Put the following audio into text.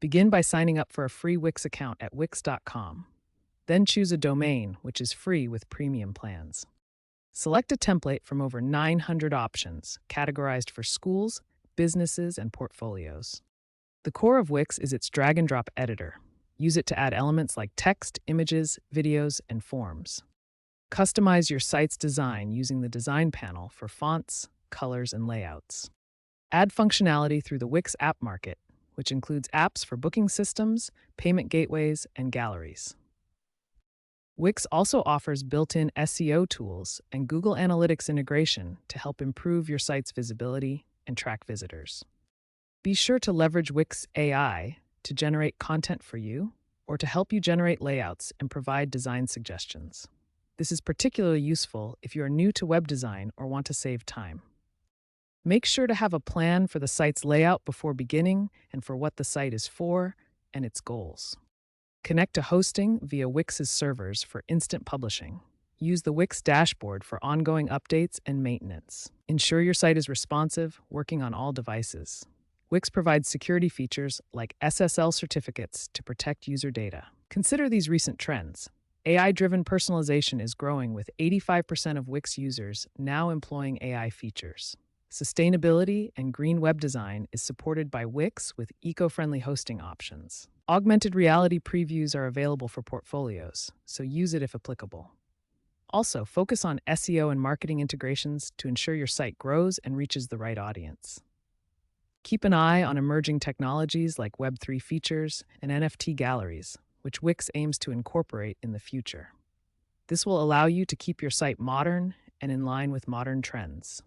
Begin by signing up for a free Wix account at wix.com. Then choose a domain, which is free with premium plans. Select a template from over 900 options, categorized for schools, businesses, and portfolios. The core of Wix is its drag-and-drop editor. Use it to add elements like text, images, videos, and forms. Customize your site's design using the Design panel for fonts, colors, and layouts. Add functionality through the Wix App Market, which includes apps for booking systems, payment gateways, and galleries. Wix also offers built-in SEO tools and Google Analytics integration to help improve your site's visibility and track visitors. Be sure to leverage Wix AI to generate content for you or to help you generate layouts and provide design suggestions. This is particularly useful if you are new to web design or want to save time. Make sure to have a plan for the site's layout before beginning and for what the site is for and its goals. Connect to hosting via Wix's servers for instant publishing. Use the Wix dashboard for ongoing updates and maintenance. Ensure your site is responsive, working on all devices. Wix provides security features like SSL certificates to protect user data. Consider these recent trends. AI-driven personalization is growing, with 85% of Wix users now employing AI features. Sustainability and green web design is supported by Wix with eco-friendly hosting options. Augmented reality previews are available for portfolios, so use it if applicable. Also, focus on SEO and marketing integrations to ensure your site grows and reaches the right audience. Keep an eye on emerging technologies like Web3 features and NFT galleries, which Wix aims to incorporate in the future. This will allow you to keep your site modern and in line with modern trends.